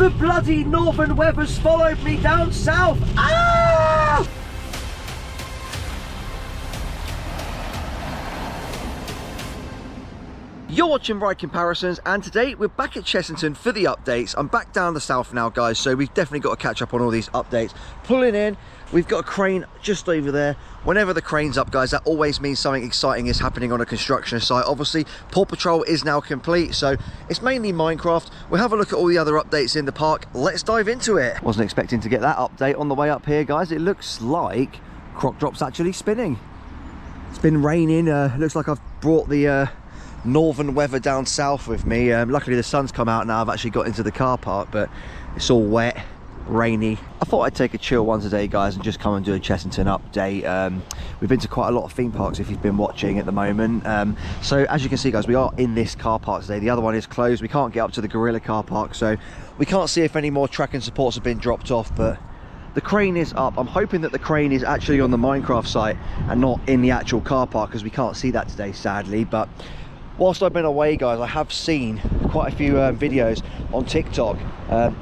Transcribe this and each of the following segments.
The bloody northern weather's followed me down south. Ah! You're watching Ride Comparisons, and today we're back at Chessington for the updates. I'm back down the south now, guys, so we've definitely got to catch up on all these updates. Pulling in, we've got a crane just over there. Whenever the crane's up, guys, that always means something exciting is happening on a construction site. Obviously, Paw Patrol is now complete, so it's mainly Minecraft. We'll have a look at all the other updates in the park. Let's dive into it. Wasn't expecting to get that update on the way up here, guys. It looks like Croc Drop's actually spinning. It's been raining. Looks like I've brought the northern weather down south with me. Luckily the sun's come out now. I've actually got into the car park, but it's all wet, rainy. I thought I'd take a chill one today, guys, and just come and do a Chessington update. We've been to quite a lot of theme parks if you've been watching at the moment. So as you can see, guys, we are in this car park today. The other one is closed. We can't get up to the Gorilla car park, so we can't see if any more track and supports have been dropped off, but the crane is up. I'm hoping that the crane is actually on the Minecraft site and not in the actual car park, because we can't see that today, sadly. But whilst I've been away, guys, I have seen quite a few videos on TikTok.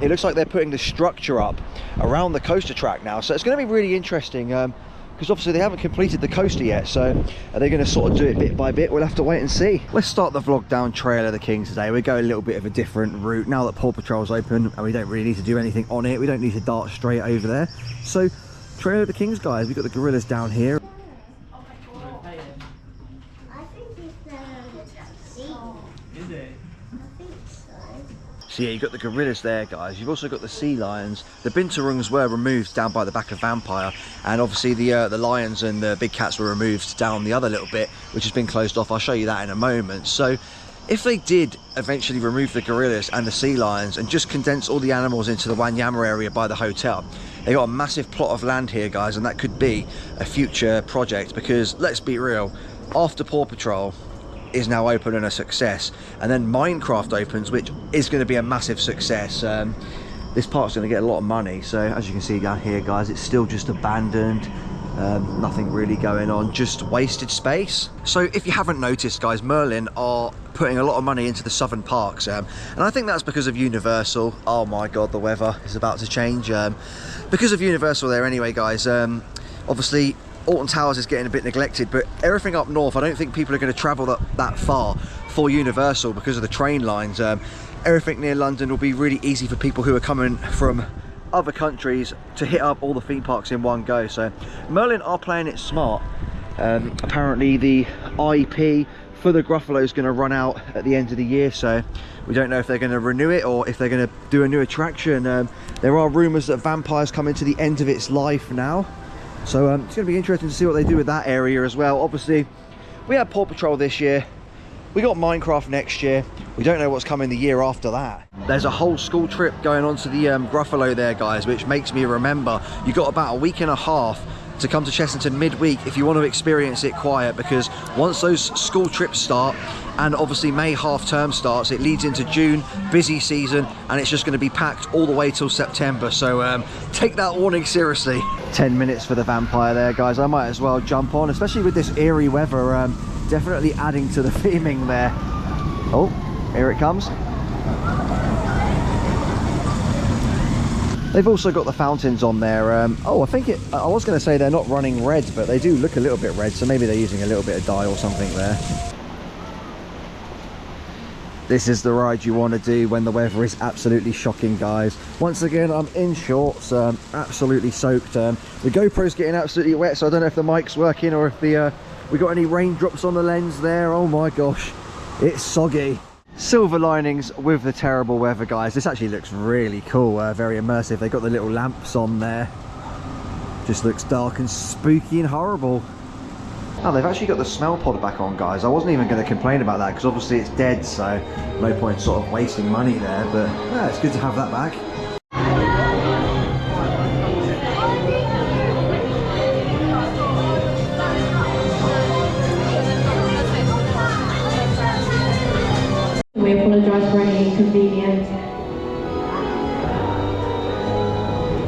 It looks like they're putting the structure up around the coaster track now, so it's going to be really interesting, because obviously they haven't completed the coaster yet, so are they going to sort of do it bit by bit? We'll have to wait and see. Let's start the vlog down Trail of the Kings today. We go a little bit of a different route now that Paw Patrol's open and we don't really need to do anything on it. We don't need to dart straight over there. So Trail of the Kings, guys, we've got the gorillas down here. So yeah, you've got the gorillas there, guys. You've also got the sea lions. The binturongs were removed down by the back of Vampire, and obviously the lions and the big cats were removed down the other little bit, which has been closed off. I'll show you that in a moment. So if they did eventually remove the gorillas and the sea lions and just condense all the animals into the Wanyama area by the hotel, they got a massive plot of land here, guys, and that could be a future project, because let's be real, after Paw Patrol is now open and a success, and then Minecraft opens, which is going to be a massive success, this park's going to get a lot of money. So as you can see down here, guys, it's still just abandoned. Nothing really going on, just wasted space. So if you haven't noticed, guys, Merlin are putting a lot of money into the southern parks, and I think that's because of Universal. Oh my god, the weather is about to change. Because of Universal there anyway, guys. Obviously Alton Towers is getting a bit neglected, but everything up north, I don't think people are going to travel that far for Universal because of the train lines. Everything near London will be really easy for people who are coming from other countries to hit up all the theme parks in one go. So Merlin are playing it smart. Apparently the IP for the Gruffalo is going to run out at the end of the year, so we don't know if they're going to renew it or if they're going to do a new attraction. There are rumours that Vampire's coming to the end of its life now, so it's going to be interesting to see what they do with that area as well. Obviously we had Paw Patrol this year, we got Minecraft next year, we don't know what's coming the year after that. There's a whole school trip going on to the Gruffalo there, guys, which makes me remember you got about a week and a half to come to Chessington midweek if you want to experience it quiet, because once those school trips start, and obviously May half term starts, it leads into June, busy season, and it's just going to be packed all the way till September. So take that warning seriously. 10 minutes for the Vampire there, guys. I might as well jump on, especially with this eerie weather. Definitely adding to the theming there. Oh, here it comes. They've also got the fountains on there. Oh, I was going to say they're not running reds, but they do look a little bit red, so maybe they're using a little bit of dye or something there. This is the ride you want to do when the weather is absolutely shocking, guys. Once again, I'm in shorts, absolutely soaked. The GoPro's getting absolutely wet, so I don't know if the mic's working or if we got any raindrops on the lens there. Oh my gosh, it's soggy. Silver linings with the terrible weather, guys. This actually looks really cool, very immersive. They got the little lamps on there. Just looks dark and spooky and horrible. Oh, they've actually got the smell pod back on, guys. I wasn't even going to complain about that because obviously it's dead, so no point sort of wasting money there, but yeah, it's good to have that back. We apologise for any inconvenience.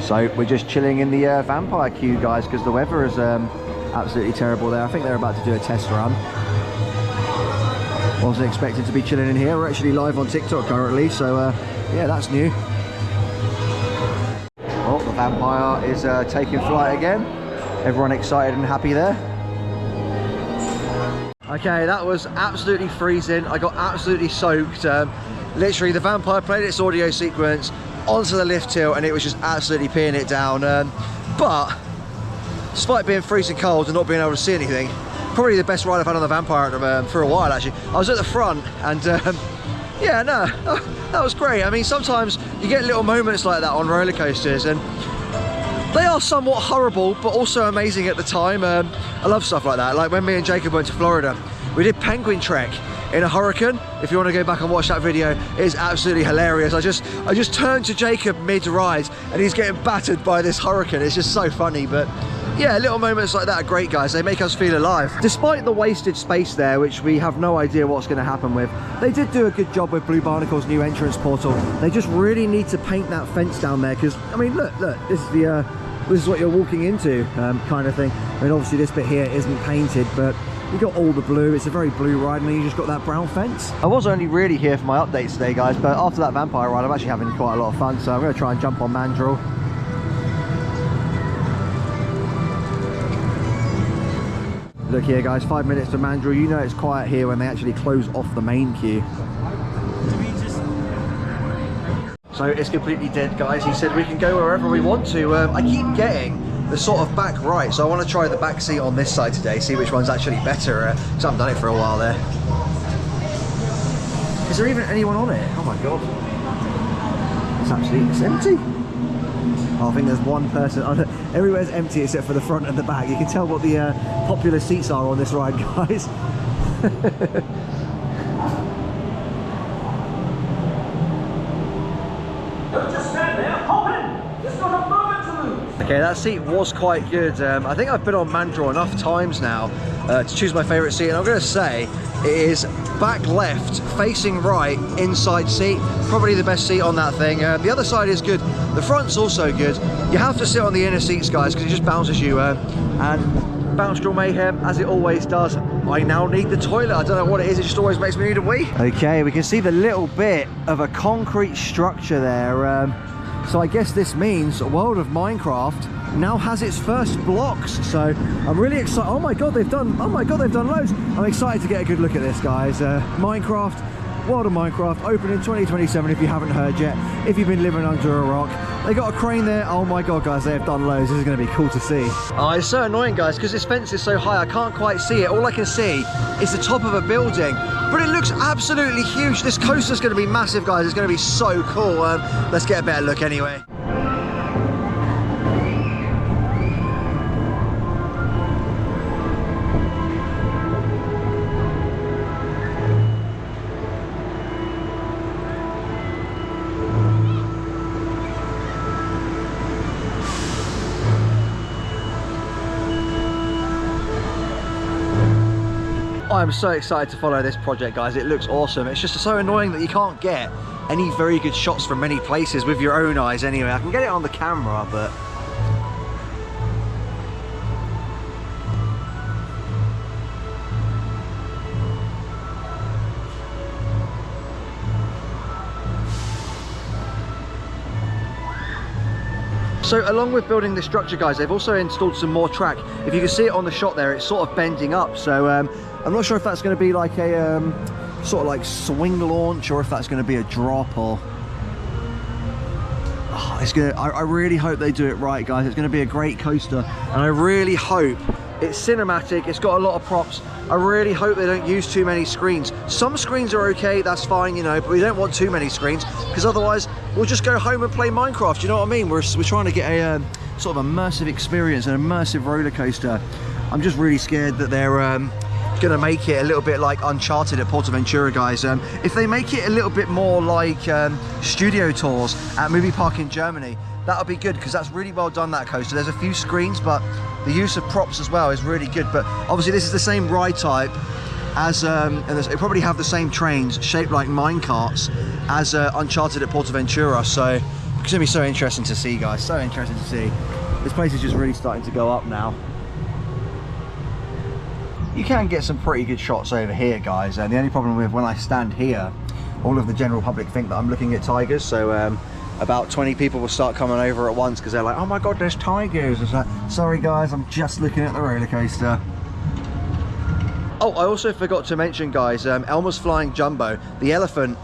So we're just chilling in the Vampire queue, guys, because the weather is absolutely terrible there. I think they're about to do a test run. Wasn't expecting to be chilling in here. We're actually live on TikTok currently, so yeah, that's new. Vampire is taking flight again. Everyone excited and happy there. Okay, that was absolutely freezing. I got absolutely soaked. Literally, the Vampire played its audio sequence onto the lift hill and it was just absolutely peeing it down. But despite being freezing cold and not being able to see anything, probably the best ride I've had on the Vampire for a while actually. I was at the front and yeah, no, that was great. I mean, sometimes you get little moments like that on roller coasters and they are somewhat horrible, but also amazing at the time. I love stuff like that. Like when me and Jacob went to Florida, we did Penguin Trek in a hurricane. If you want to go back and watch that video, it's absolutely hilarious. I just turned to Jacob mid-ride and he's getting battered by this hurricane. It's just so funny, but yeah, little moments like that are great, guys. They make us feel alive. Despite the wasted space there, which we have no idea what's going to happen with, they did do a good job with Blue Barnacle's new entrance portal. They just really need to paint that fence down there because, I mean, look, this is what you're walking into, kind of thing. I mean, obviously this bit here isn't painted, but you got all the blue. It's a very blue ride, and then you just got that brown fence. I was only really here for my updates today, guys, but after that Vampire ride, I'm actually having quite a lot of fun, so I'm going to try and jump on Mandrill. Look here, guys, 5 minutes to Mandrill. You know it's quiet here when they actually close off the main queue. So it's completely dead, guys. He said we can go wherever we want to. I keep getting the sort of back right, so I want to try the back seat on this side today, see which one's actually better, because I haven't done it for a while there. Is there even anyone on it? Oh my god. It's empty. Oh, I think there's one person on it. Everywhere's empty except for the front and the back. You can tell what the popular seats are on this ride, guys. Okay, that seat was quite good. I think I've been on Mandrill enough times now to choose my favourite seat, and I'm going to say it is back left, facing right, inside seat. Probably the best seat on that thing. The other side is good. The front's also good. You have to sit on the inner seats, guys, because it just bounces you. And Mandrill Mayhem, as it always does, I now need the toilet. I don't know what it is, it just always makes me need a wee. Okay, we can see the little bit of a concrete structure there. So I guess this means World of Minecraft now has its first blocks. So I'm really excited. Oh my god, they've done loads. I'm excited to get a good look at this, guys. Minecraft, World of Minecraft, open in 2027 if you haven't heard yet. If you've been living under a rock. They got a crane there. Oh my god, guys, they have done loads. This is going to be cool to see. Oh, it's so annoying, guys, because this fence is so high I can't quite see it. All I can see is the top of a building, but it looks absolutely huge. This coaster's going to be massive, guys. It's going to be so cool. Let's get a better look anyway. I'm so excited to follow this project, guys. It looks awesome. It's just so annoying that you can't get any very good shots from many places with your own eyes anyway. I can get it on the camera, but so along with building this structure, guys, they've also installed some more track. If you can see it on the shot there, it's sort of bending up. So I'm not sure if that's going to be like a sort of like swing launch, or if that's going to be a drop, or oh, it's gonna. I really hope they do it right, guys. It's going to be a great coaster, and I really hope it's cinematic. It's got a lot of props. I really hope they don't use too many screens. Some screens are okay, that's fine, you know, but we don't want too many screens, because otherwise we'll just go home and play Minecraft. You know what I mean? We're trying to get a sort of immersive experience, an immersive roller coaster. I'm just really scared that they're gonna make it a little bit like Uncharted at Portaventura, guys. If they make it a little bit more like studio tours at Movie Park in Germany, that'll be good, because that's really well done, that coaster. There's a few screens, but the use of props as well is really good. But obviously this is the same ride type as and they probably have the same trains shaped like minecarts as Uncharted at Portaventura. So it's gonna be so interesting to see, guys. So interesting to see. This place is just really starting to go up now. You can get some pretty good shots over here, guys, and the only problem with when I stand here, all of the general public think that I'm looking at tigers, so about 20 people will start coming over at once because they're like, oh my god, there's tigers. It's like, sorry guys, I'm just looking at the roller coaster. Oh, I also forgot to mention, guys, Elmer's Flying Jumbo, the elephant,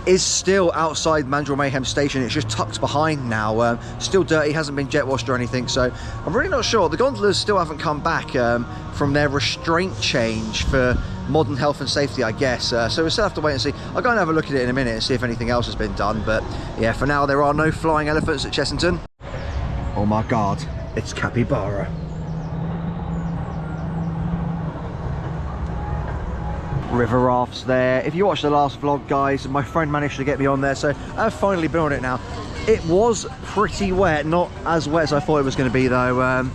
is still outside Mandrill Mayhem station. It's just tucked behind now, still dirty, hasn't been jet washed or anything, so I'm really not sure. The gondolas still haven't come back from their restraint change for modern health and safety, I guess, so we'll still have to wait and see. I'll go and have a look at it in a minute and see if anything else has been done, but yeah, for now there are no flying elephants at Chessington. Oh my god, it's capybara. River rafts there. If you watched the last vlog, guys, my friend managed to get me on there, so I've finally been on it now. It was pretty wet, not as wet as I thought it was going to be though.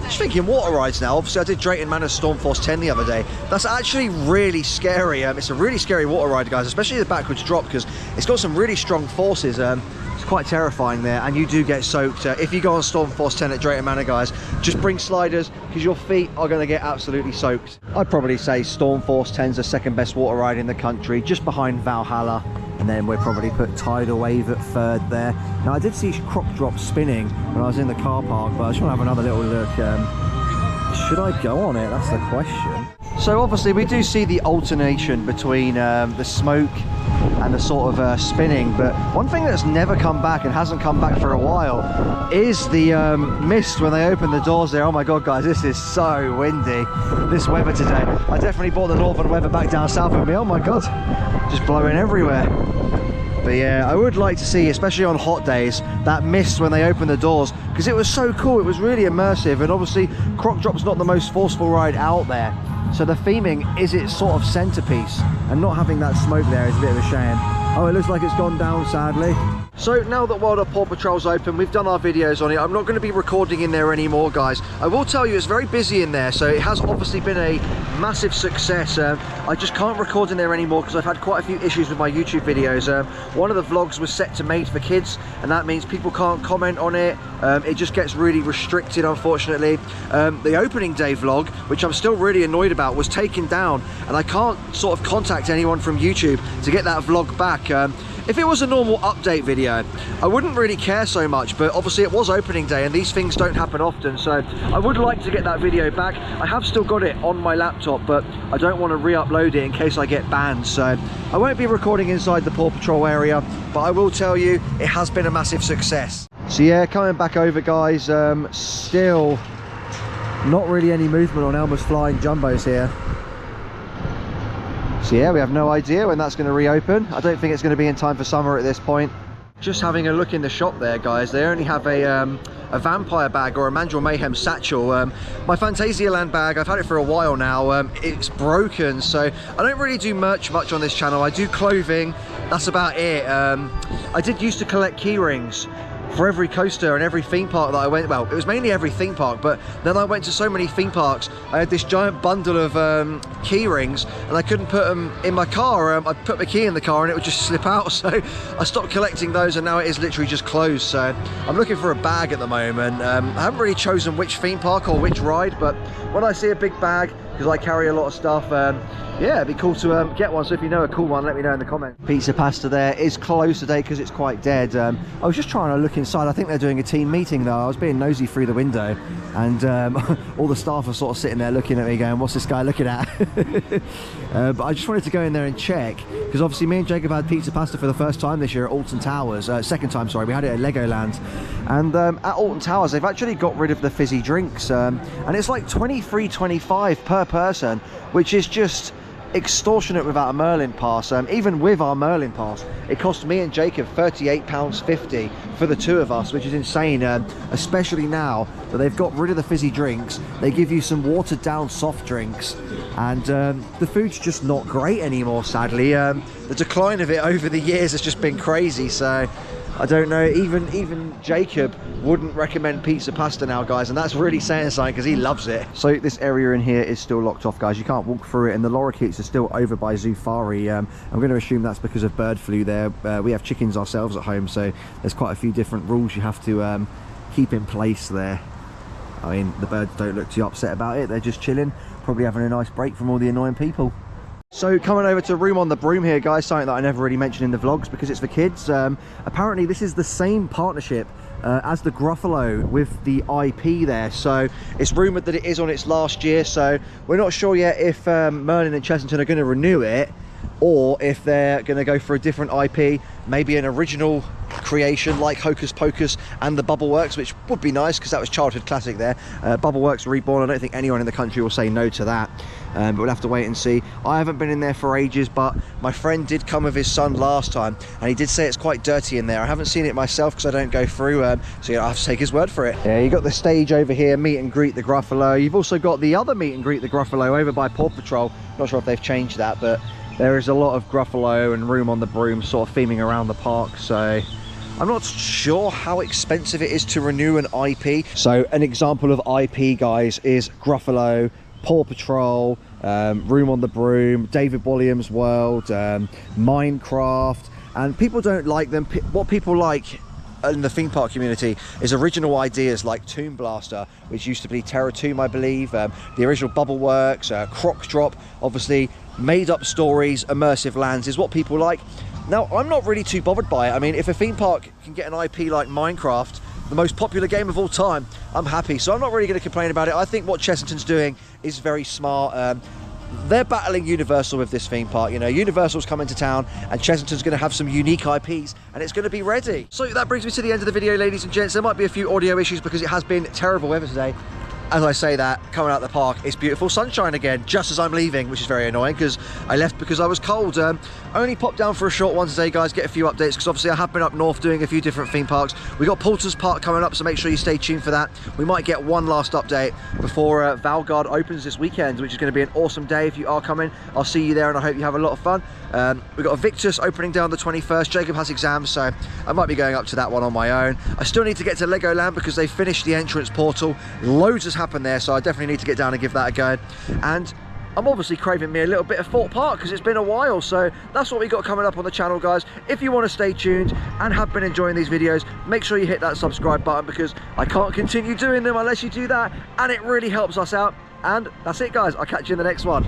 Just thinking water rides now. Obviously I did Drayton Manor's Stormforce 10 the other day. That's actually really scary. It's a really scary water ride, guys, especially the backwards drop, because it's got some really strong forces. It's quite terrifying there, and you do get soaked. If you go on Stormforce 10 at Drayton Manor, guys, just bring sliders because your feet are going to get absolutely soaked. I'd probably say Stormforce 10's the second best water ride in the country, just behind Valhalla, and then we'll probably put Tidal Wave at third there. Now I did see Croc Drop spinning when I was in the car park, but I just want to have another little look. Should I go on it? That's the question. So obviously we do see the alternation between the smoke and the sort of spinning, but one thing that's never come back and hasn't come back for a while is the mist when they open the doors there. Oh my god, guys, this is so windy, this weather today. I definitely brought the northern weather back down south with me. Oh my god, just blowing everywhere. But yeah, I would like to see, especially on hot days, that mist when they open the doors, because it was so cool. It was really immersive, and obviously Croc Drop's not the most forceful ride out there, so the theming is its sort of centerpiece, and not having that smoke there is a bit of a shame. Oh, it looks like it's gone down, sadly. So now that World of Paw Patrol's open, we've done our videos on it. I'm not going to be recording in there anymore, guys. I will tell you it's very busy in there, so it has obviously been a massive success. I just can't record in there anymore because I've had quite a few issues with my YouTube videos. One of the vlogs was set to made for kids, and that means people can't comment on it. It just gets really restricted, unfortunately. The opening day vlog, which I'm still really annoyed about, was taken down, and I can't sort of contact anyone from YouTube to get that vlog back. If it was a normal update video, I wouldn't really care so much, but obviously it was opening day and these things don't happen often, so I would like to get that video back. I have still got it on my laptop, but I don't want to re-upload it in case I get banned, so I won't be recording inside the Paw Patrol area, but I will tell you it has been a massive success. So yeah, coming back over, guys, still not really any movement on Elmer's Flying Jumbos here. So yeah, we have no idea when that's going to reopen. I don't think it's going to be in time for summer at this point. Just having a look in the shop there, guys, they only have a vampire bag or a Mandrill Mayhem satchel. My Phantasialand bag, I've had it for a while now. It's broken, so I don't really do much on this channel. I do clothing, that's about it. I did used to collect key rings for every coaster and every theme park that I went, well, it was mainly every theme park, but then I went to so many theme parks, I had this giant bundle of key rings, and I couldn't put them in my car. I'd put my key in the car and it would just slip out, so I stopped collecting those, and now it is literally just closed. So I'm looking for a bag at the moment. I haven't really chosen which theme park or which ride, but when I see a big bag, because I carry a lot of stuff, yeah, it'd be cool to get one. So if you know a cool one, let me know in the comments. Pizza Pasta there is closed today because it's quite dead. I was just trying to look inside. I think they're doing a team meeting though. I was being nosy through the window, and all the staff are sort of sitting there looking at me going, what's this guy looking at? But I just wanted to go in there and check, because obviously me and Jacob had Pizza Pasta for the first time this year at Alton Towers. Second time, sorry, we had it at Legoland. And at Alton Towers, they've actually got rid of the fizzy drinks, and it's like $23.25 per person, which is just extortionate without a Merlin pass. Even with our Merlin pass, it cost me and Jacob £38.50 for the two of us, which is insane, especially now that they've got rid of the fizzy drinks. They give you some watered down soft drinks, and the food's just not great anymore, sadly. The decline of it over the years has just been crazy, so I don't know, even Jacob wouldn't recommend Pizza Pasta now, guys, and that's really saying something because he loves it. So this area in here is still locked off, guys. You can't walk through it, and the lorikeets are still over by Zoofari. I'm going to assume that's because of bird flu there. We have chickens ourselves at home, so there's quite a few different rules you have to keep in place there. I mean, the birds don't look too upset about it. They're just chilling, probably having a nice break from all the annoying people. So coming over to Room on the Broom here, guys, something that I never really mentioned in the vlogs because it's for kids. Apparently this is the same partnership as the Gruffalo with the IP there. So it's rumoured that it is on its last year, so we're not sure yet if Merlin and Chessington are going to renew it or if they're going to go for a different IP, maybe an original creation like Hocus Pocus and the Bubbleworks, which would be nice because that was childhood classic there. Bubbleworks Reborn, I don't think anyone in the country will say no to that, but we'll have to wait and see. I haven't been in there for ages, but my friend did come with his son last time and he did say it's quite dirty in there. I haven't seen it myself because I don't go through, so I have to take his word for it. Yeah, you got the stage over here, meet and greet the Gruffalo. You've also got the other meet and greet the Gruffalo over by Paw Patrol. Not sure if they've changed that, but there is a lot of Gruffalo and Room on the Broom sort of theming around the park, so I'm not sure how expensive it is to renew an IP. So an example of IP, guys, is Gruffalo, Paw Patrol, Room on the Broom, David Williams' World, Minecraft, and people don't like them. What people like in the theme park community is original ideas like Tomb Blaster, which used to be Terror Tomb, I believe, the original Bubbleworks, Croc Drop, obviously made up stories, immersive lands is what people like. Now, I'm not really too bothered by it. I mean, if a theme park can get an IP like Minecraft, the most popular game of all time, I'm happy. So I'm not really going to complain about it. I think what Chessington's doing is very smart. They're battling Universal with this theme park. You know, Universal's coming to town and Chessington's going to have some unique IPs and it's going to be ready. So that brings me to the end of the video, ladies and gents. There might be a few audio issues because it has been terrible weather today. As I say that, coming out the park, it's beautiful sunshine again, just as I'm leaving, which is very annoying because I left because I was cold. Only popped down for a short one today, guys, get a few updates because obviously I have been up north doing a few different theme parks. We got Poulter's Park coming up, so make sure you stay tuned for that. We might get one last update before Valgard opens this weekend, which is going to be an awesome day. If you are coming, I'll see you there and I hope you have a lot of fun. We've got a Victus opening down the 21st. Jacob has exams, so I might be going up to that one on my own. I still need to get to Legoland because they finished the entrance portal. Loads has happened there, so I definitely need to get down and give that a go. And I'm obviously craving me a little bit of Thorpe Park because it's been a while, so that's what we got coming up on the channel, guys. If you want to stay tuned and have been enjoying these videos, make sure you hit that subscribe button because I can't continue doing them unless you do that, and it really helps us out. And that's it, guys. I'll catch you in the next one.